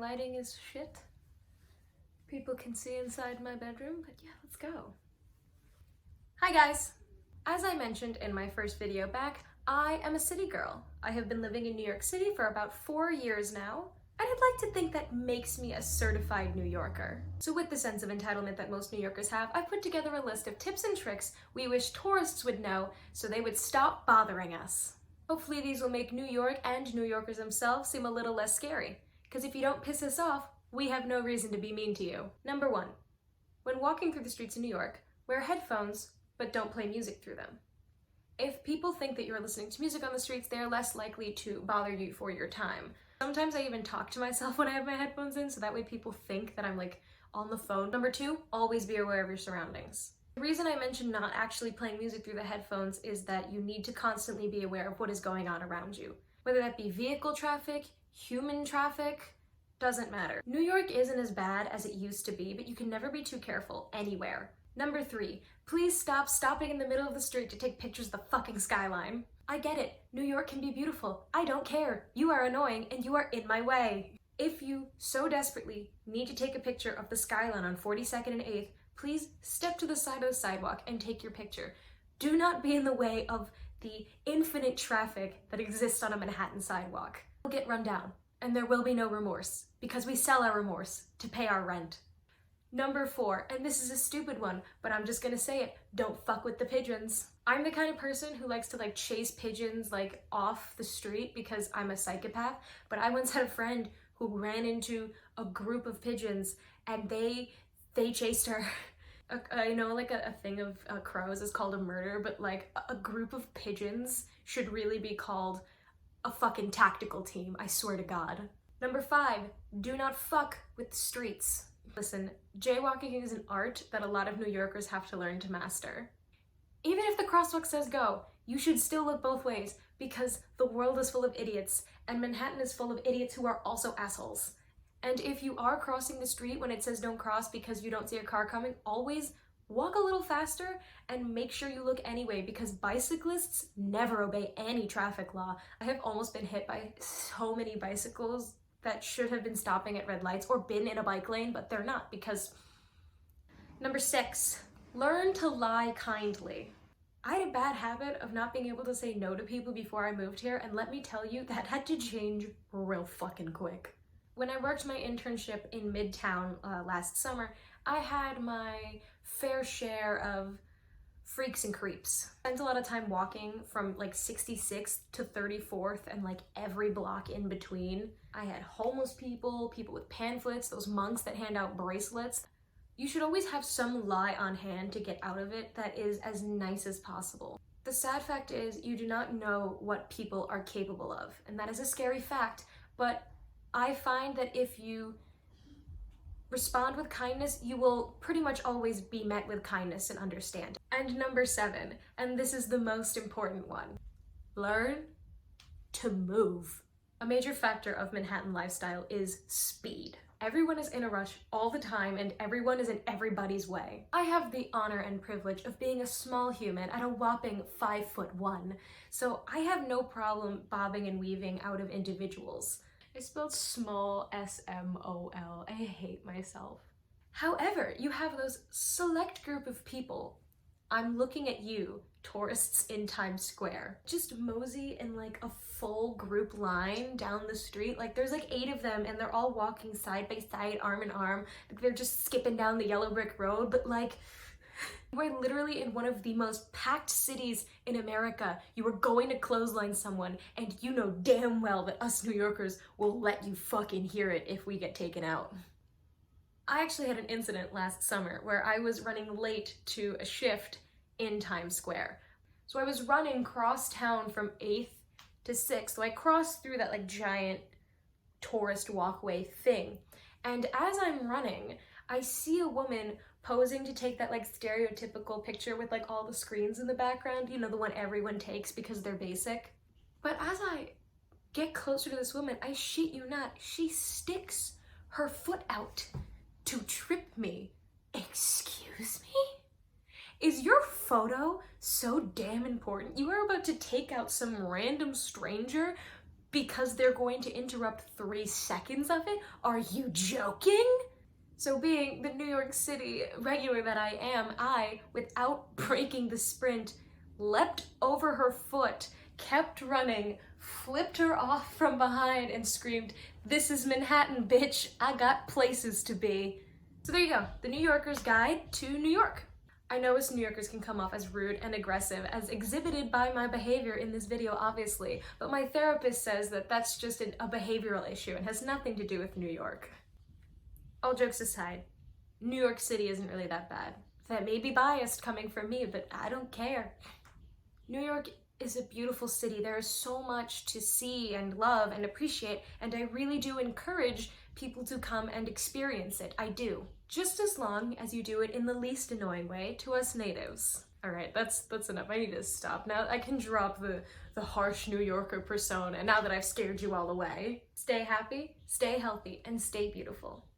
lighting is shit. People can see inside my bedroom, but yeah, let's go. Hi guys! As I mentioned in my first video back, I am a city girl. I have been living in New York City for about 4 years now, and I'd like to think that makes me a certified New Yorker. So with the sense of entitlement that most New Yorkers have, I've put together a list of tips and tricks we wish tourists would know so they would stop bothering us. Hopefully these will make New York and New Yorkers themselves seem a little less scary. Because if you don't piss us off, we have no reason to be mean to you. Number 1. When walking through the streets of New York, wear headphones, but don't play music through them. If people think that you're listening to music on the streets, they're less likely to bother you for your time. Sometimes I even talk to myself when I have my headphones in, so that way people think that I'm like on the phone. Number 2, always be aware of your surroundings. The reason I mentioned not actually playing music through the headphones is that you need to constantly be aware of what is going on around you. Whether that be vehicle traffic, human traffic, doesn't matter. New York isn't as bad as it used to be, but you can never be too careful anywhere. Number 3, please stop stopping in the middle of the street to take pictures of the fucking skyline. I get it, New York can be beautiful. I don't care. You are annoying and you are in my way. If you so desperately need to take a picture of the skyline on 42nd and 8th, please step to the side of the sidewalk and take your picture. Do not be in the way of the infinite traffic that exists on a Manhattan sidewalk. You'll get run down, and there will be no remorse, because we sell our remorse to pay our rent. Number 4, and this is a stupid one, but I'm just gonna say it, don't fuck with the pigeons. I'm the kind of person who likes to chase pigeons off the street because I'm a psychopath, but I once had a friend who ran into a group of pigeons and they chased her. I know a thing of crows is called a murder, but a group of pigeons should really be called a fucking tactical team, I swear to God. Number 5, do not fuck with the streets. Listen, jaywalking is an art that a lot of New Yorkers have to learn to master. Even if the crosswalk says go, you should still look both ways because the world is full of idiots and Manhattan is full of idiots who are also assholes. And if you are crossing the street when it says don't cross because you don't see a car coming, always walk a little faster and make sure you look anyway because bicyclists never obey any traffic law. I have almost been hit by so many bicycles that should have been stopping at red lights or been in a bike lane, but they're not because... Number 6, learn to lie kindly. I had a bad habit of not being able to say no to people before I moved here, and let me tell you, that had to change real fucking quick. When I worked my internship in Midtown last summer, I had my fair share of freaks and creeps. I spent a lot of time walking from 66th to 34th and every block in between. I had homeless people, people with pamphlets, those monks that hand out bracelets. You should always have some lie on hand to get out of it that is as nice as possible. The sad fact is you do not know what people are capable of, and that is a scary fact, but I find that if you respond with kindness, you will pretty much always be met with kindness and understanding. And number 7, and this is the most important one, learn to move. A major factor of Manhattan lifestyle is speed. Everyone is in a rush all the time and everyone is in everybody's way. I have the honor and privilege of being a small human at a whopping 5'1", so I have no problem bobbing and weaving out of individuals. I spelled small S-M-O-L. I hate myself. However, you have those select group of people. I'm looking at you, tourists in Times Square. Just mosey in a full group line down the street. There's 8 of them and they're all walking side by side, arm in arm. They're just skipping down the yellow brick road, but you are literally in one of the most packed cities in America. You are going to clothesline someone and you know damn well that us New Yorkers will let you fucking hear it if we get taken out. I actually had an incident last summer where I was running late to a shift in Times Square. So I was running cross town from 8th to 6th, so I crossed through that giant tourist walkway thing. And as I'm running, I see a woman posing to take that stereotypical picture with all the screens in the background, you know, the one everyone takes because they're basic. But as I get closer to this woman, I shit you not, she sticks her foot out to trip me. Excuse me? Is your photo so damn important? You are about to take out some random stranger because they're going to interrupt 3 seconds of it? Are you joking? So being the New York City regular that I am, I, without breaking the sprint, leapt over her foot, kept running, flipped her off from behind, and screamed, "This is Manhattan, bitch. I got places to be." So there you go, the New Yorker's Guide to New York. I know us New Yorkers can come off as rude and aggressive, as exhibited by my behavior in this video, obviously, but my therapist says that that's just a behavioral issue and has nothing to do with New York. All jokes aside, New York City isn't really that bad. That may be biased coming from me, but I don't care. New York is a beautiful city. There is so much to see and love and appreciate, and I really do encourage people to come and experience it. I do. Just as long as you do it in the least annoying way to us natives. All right, that's enough. I need to stop. Now I can drop the harsh New Yorker persona now that I've scared you all away. Stay happy, stay healthy, and stay beautiful.